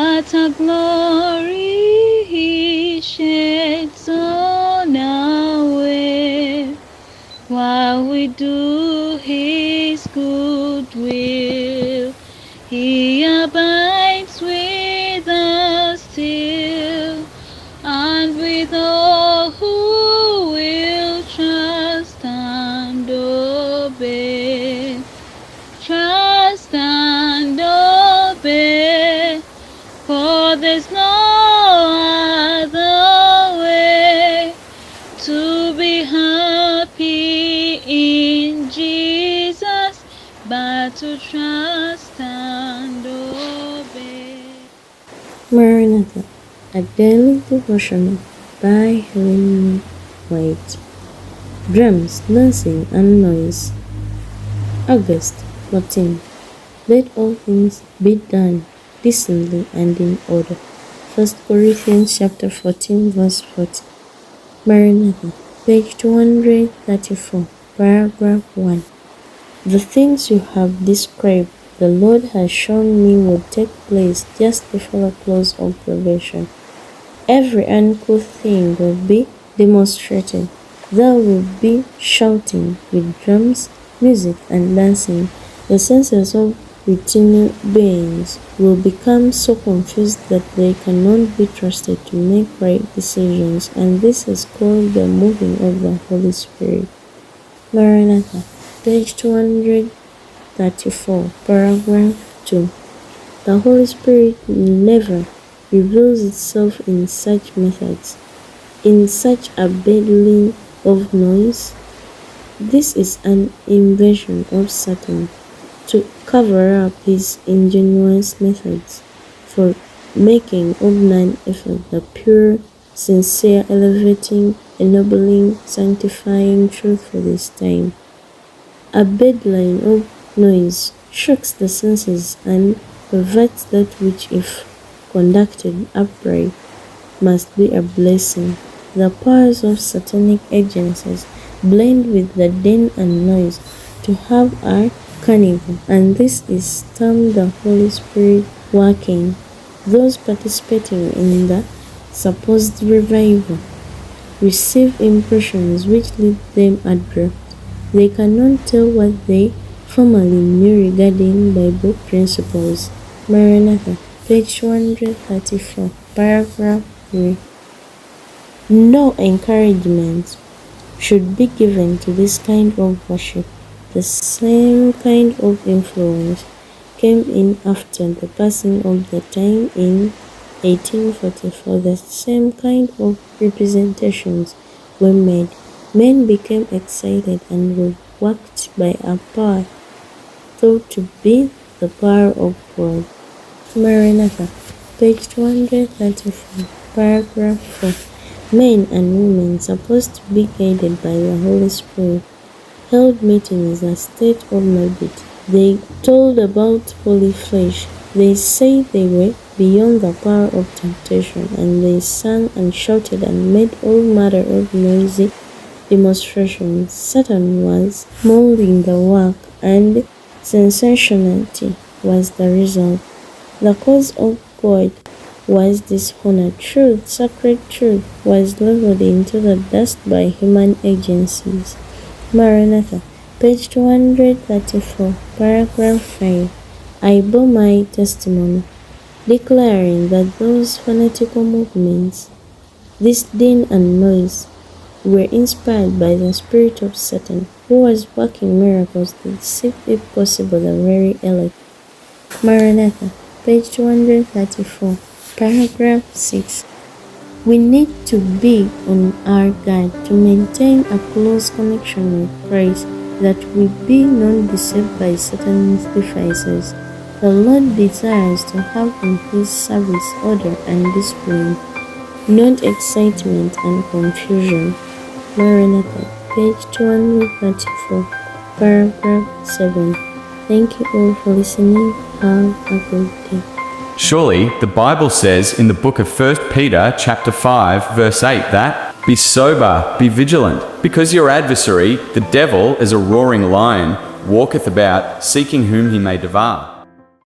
What a glory He sheds on our way, while we do His good will. He abides with us still, and with all who will trust and obey. Trust and obey, for there's no other way to be happy in Jesus but to trust and obey. Maranatha, a daily devotional by Helen White. Drums, dancing, and noise. August 14. Let all things be done decently and in order. 1 Corinthians chapter 14, verse 40. Maranatha, page 234, paragraph 1. The things you have described, the Lord has shown me would take place just before the close of probation. Every uncouth thing will be demonstrated. There will be shouting with drums, music, and dancing. The senses of routine beings will become so confused that they cannot be trusted to make right decisions, and this is called the moving of the Holy Spirit. Maranatha, page 234, paragraph 2. The Holy Spirit never reveals itself in such methods, in such a bedlam of noise. This is an invention of Satan to cover up his ingenious methods for making of non-effort the pure, sincere, elevating, ennobling, sanctifying truth for this time. A bedlam of noise shocks the senses and perverts that which, if conducted upright, must be a blessing. The powers of satanic agencies blend with the din and noise to have a carnival, and this is termed the Holy Spirit working. Those participating in the supposed revival receive impressions which lead them adrift. They cannot tell what they formerly knew regarding Bible principles. Maranatha, page 134, paragraph 3. No encouragement should be given to this kind of worship. The same kind of influence came in after the passing of the time in 1844. The same kind of representations were made. Men became excited and were worked by a power thought to be the power of God. Maranatha, page 234, paragraph 4. Men and women supposed to be guided by the Holy Spirit held meetings a state of nobility. They told about holy flesh. They said they were beyond the power of temptation, and they sang and shouted and made all manner of noisy demonstrations. Satan was molding the work, and sensationality was the result. The cause of God was dishonored. Truth, sacred truth, was leveled into the dust by human agencies. Maranatha, page 234, paragraph 5. I bore my testimony, declaring that those fanatical movements, this din and noise, were inspired by the spirit of Satan, who was working miracles to deceive, if possible, the very elect. Maranatha, page 234, paragraph 6. We need to be on our guard to maintain a close connection with Christ, that we be not deceived by Satan's devices. The Lord desires to have in His service order and discipline, not excitement and confusion. Maranatha, page 234, paragraph 7. Thank you all for listening. Have a good day. Surely the Bible says in the book of 1 Peter chapter 5 verse 8 that, "Be sober, be vigilant, because your adversary, the devil, as a roaring lion, walketh about, seeking whom he may devour."